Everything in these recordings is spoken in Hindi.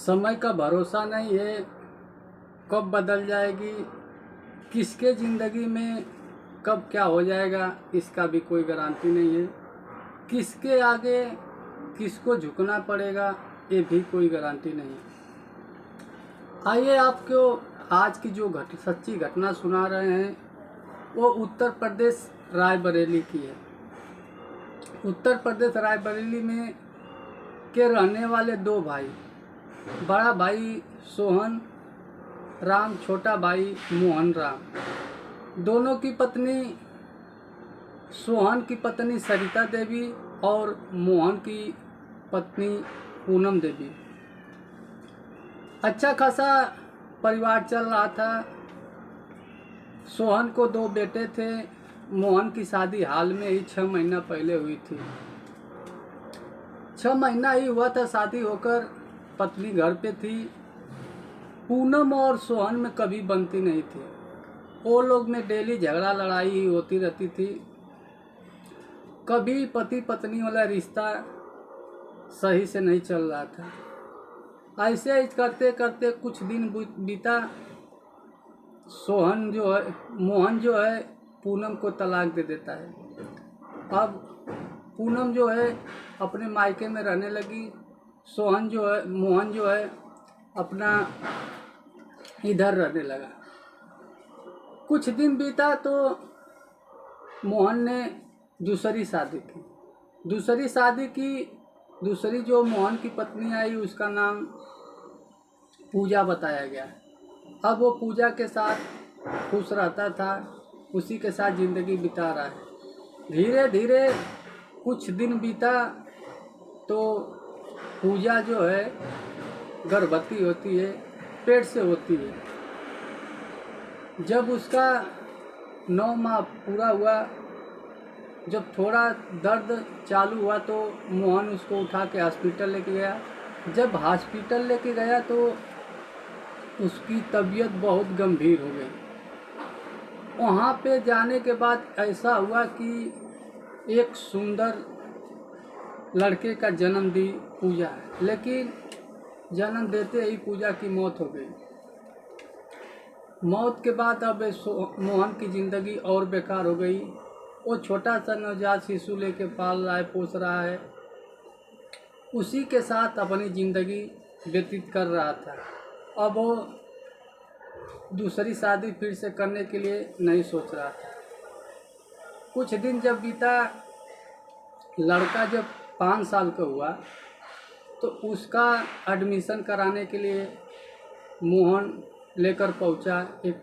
समय का भरोसा नहीं है, कब बदल जाएगी, किसके ज़िंदगी में कब क्या हो जाएगा इसका भी कोई गारंटी नहीं है। किसके आगे किसको झुकना पड़ेगा ये भी कोई गारंटी नहीं है। आइए आपको आज की जो सच्ची घटना सुना रहे हैं वो उत्तर प्रदेश रायबरेली की है। उत्तर प्रदेश रायबरेली में के रहने वाले दो भाई, बड़ा भाई सोहन राम, छोटा भाई मोहन राम, दोनों की पत्नी, सोहन की पत्नी सरिता देवी और मोहन की पत्नी पूनम देवी। अच्छा खासा परिवार चल रहा था। सोहन को दो बेटे थे। मोहन की शादी हाल में ही 6 महीना पहले हुई थी। 6 महीना ही हुआ था शादी होकर, पत्नी घर पे थी। पूनम और सोहन में कभी बनती नहीं थी। वो लोग में डेली झगड़ा लड़ाई ही होती रहती थी। कभी पति पत्नी वाला रिश्ता सही से नहीं चल रहा था। ऐसे ही करते करते कुछ दिन बीता। मोहन जो है पूनम को तलाक दे देता है। अब पूनम जो है अपने मायके में रहने लगी। मोहन जो है अपना इधर रहने लगा। कुछ दिन बीता तो मोहन ने दूसरी शादी की। दूसरी जो मोहन की पत्नी आई उसका नाम पूजा बताया गया। अब वो पूजा के साथ खुश रहता था, उसी के साथ ज़िंदगी बिता रहा है। धीरे धीरे कुछ दिन बीता तो पूजा जो है गर्भवती होती है, पेट से होती है। जब उसका 9 माह पूरा हुआ, जब थोड़ा दर्द चालू हुआ तो मोहन उसको उठा के हॉस्पिटल लेके गया। जब हॉस्पिटल लेके गया तो उसकी तबीयत बहुत गंभीर हो गई। वहाँ पे जाने के बाद ऐसा हुआ कि एक सुंदर लड़के का जन्म दी पूजा, लेकिन जन्म देते ही पूजा की मौत हो गई। मौत के बाद अब मोहन की ज़िंदगी और बेकार हो गई। वो छोटा सा नवजात शिशु लेके पाल रहा है, पोस रहा है, उसी के साथ अपनी ज़िंदगी व्यतीत कर रहा था। अब वो दूसरी शादी फिर से करने के लिए नहीं सोच रहा था। कुछ दिन जब बीता, लड़का जब 5 साल का हुआ तो उसका एडमिशन कराने के लिए मोहन लेकर पहुंचा एक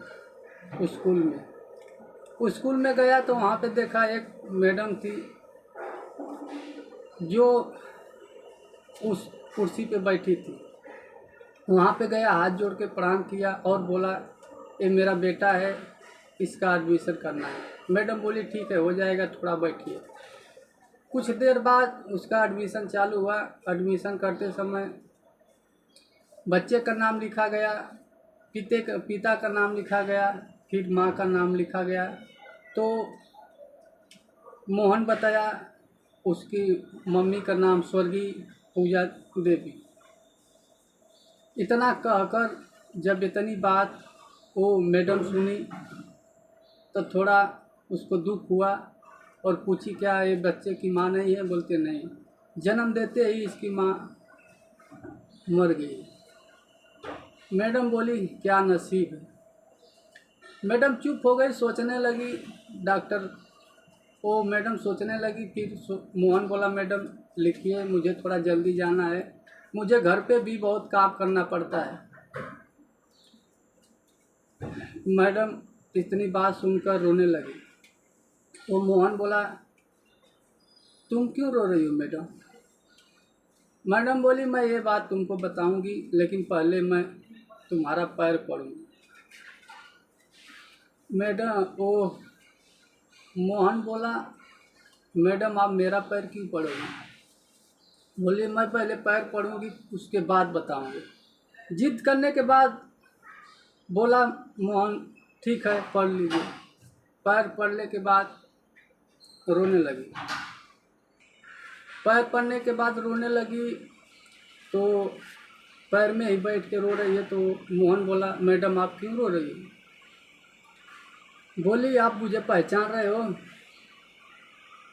स्कूल में। स्कूल में गया तो वहाँ पे देखा एक मैडम थी जो उस कुर्सी पे बैठी थी। वहाँ पे गया, हाथ जोड़ के प्रणाम किया और बोला ये मेरा बेटा है, इसका एडमिशन करना है। मैडम बोली ठीक है, हो जाएगा, थोड़ा बैठिए। कुछ देर बाद उसका एडमिशन चालू हुआ। एडमिशन करते समय बच्चे का नाम लिखा गया, पिता का नाम लिखा गया, फिर माँ का नाम लिखा गया। तो मोहन बताया उसकी मम्मी का नाम स्वर्गीय पूजा देवी। इतना कहकर जब इतनी बात वो मैडम सुनी तो थोड़ा उसको दुख हुआ और पूछी क्या ये बच्चे की माँ नहीं है? बोलते नहीं, जन्म देते ही इसकी माँ मर गई। मैडम बोली क्या नसीब है। मैडम चुप हो गई, सोचने लगी। मैडम सोचने लगी। फिर मोहन बोला मैडम लिखिए, मुझे थोड़ा जल्दी जाना है, मुझे घर पे भी बहुत काम करना पड़ता है। मैडम इतनी बात सुनकर रोने लगी। वो मोहन बोला तुम क्यों रो रही हो मैडम? मैडम बोली मैं ये बात तुमको बताऊंगी, लेकिन पहले मैं तुम्हारा पैर पड़ूंगी। मोहन बोला मैडम आप मेरा पैर क्यों पड़ोगी? बोली मैं पहले पैर पड़ूंगी, उसके बाद बताऊंगी। जिद करने के बाद बोला मोहन ठीक है पढ़ लीजिए। पैर पढ़ने के बाद रोने लगी। पैर पढ़ने के बाद रोने लगी तो पैर में ही बैठ के रो रही है। तो मोहन बोला, मैडम आप क्यों रो रही हो? बोली, आप मुझे पहचान रहे हो?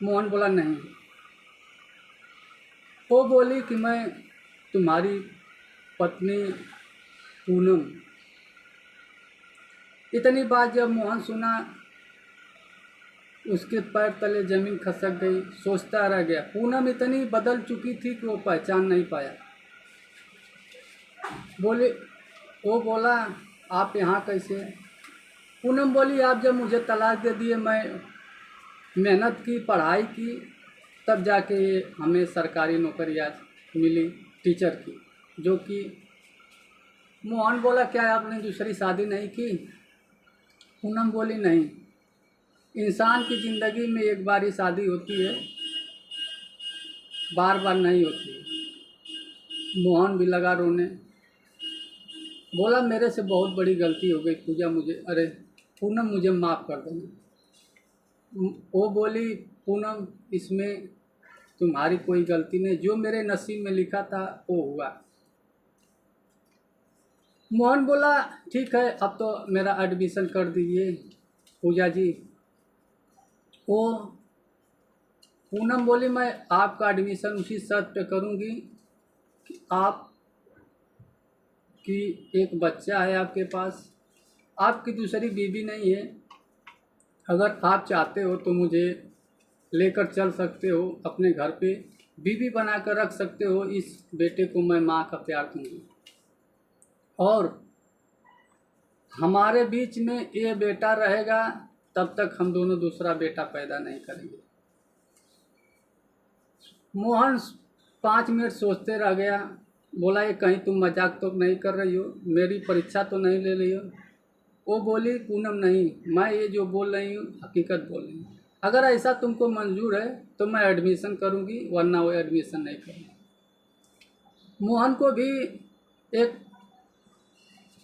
मोहन बोला, नहीं। वो बोली कि मैं तुम्हारी पत्नी पूनम। इतनी बात जब मोहन सुना, उसके पैर तले जमीन खसक गई, सोचता रह गया। पूनम इतनी बदल चुकी थी कि वो पहचान नहीं पाया। बोले, वो बोला, आप यहाँ कैसे? पूनम बोली, आप जब मुझे तलाक दे दिए, मैं मेहनत की, पढ़ाई की, तब जाके हमें सरकारी नौकरी आज मिली टीचर की। जो कि मोहन बोला, क्या आपने दूसरी शादी नहीं की? पूनम बोली, नहीं। इंसान की ज़िंदगी में एक बार ही शादी होती है, बार बार नहीं होती है। मोहन भी लगा रोने। बोला, मेरे से बहुत बड़ी गलती हो गई पूजा, पूनम मुझे माफ़ कर देना। वो बोली, पूनम इसमें तुम्हारी कोई गलती नहीं, जो मेरे नसीब में लिखा था वो हुआ। मोहन बोला, ठीक है, अब तो मेरा एडमिशन कर दीजिए पूजा जी। वो पूनम बोली, मैं आपका एडमिशन उसी शर्त पे करूँगी कि आप कि एक बच्चा है आपके पास, आपकी दूसरी बीवी नहीं है। अगर आप चाहते हो तो मुझे लेकर चल सकते हो अपने घर पे, बीवी बना कर रख सकते हो। इस बेटे को मैं माँ का प्यार दूँगी, और हमारे बीच में ये बेटा रहेगा तब तक हम दोनों दूसरा बेटा पैदा नहीं करेंगे। मोहन 5 मिनट सोचते रह गया। बोला, ये कहीं तुम मजाक तो नहीं कर रही हो? मेरी परीक्षा तो नहीं ले रही हो? वो बोली, पूनम नहीं, मैं ये जो बोल रही हूँ हकीकत बोल रही हूँ। अगर ऐसा तुमको मंजूर है तो मैं एडमिशन करूँगी, वरना वो एडमिशन नहीं करूँगी। मोहन को भी एक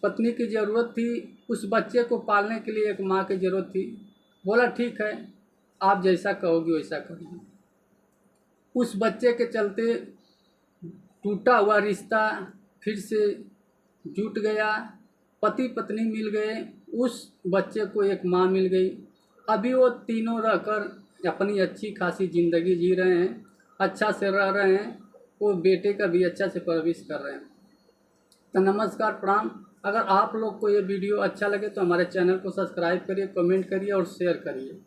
पत्नी की ज़रूरत थी, उस बच्चे को पालने के लिए एक माँ की ज़रूरत थी। बोला, ठीक है, आप जैसा कहोगे वैसा करूँगी। उस बच्चे के चलते टूटा हुआ रिश्ता फिर से जुट गया, पति पत्नी मिल गए, उस बच्चे को एक माँ मिल गई। अभी वो तीनों रहकर अपनी अच्छी खासी ज़िंदगी जी रहे हैं, अच्छा से रह रहे हैं। वो बेटे का भी अच्छा से परवरिश कर रहे हैं। तो नमस्कार, प्रणाम। अगर आप लोग को ये वीडियो अच्छा लगे तो हमारे चैनल को सब्सक्राइब करिए, कमेंट करिए और शेयर करिए।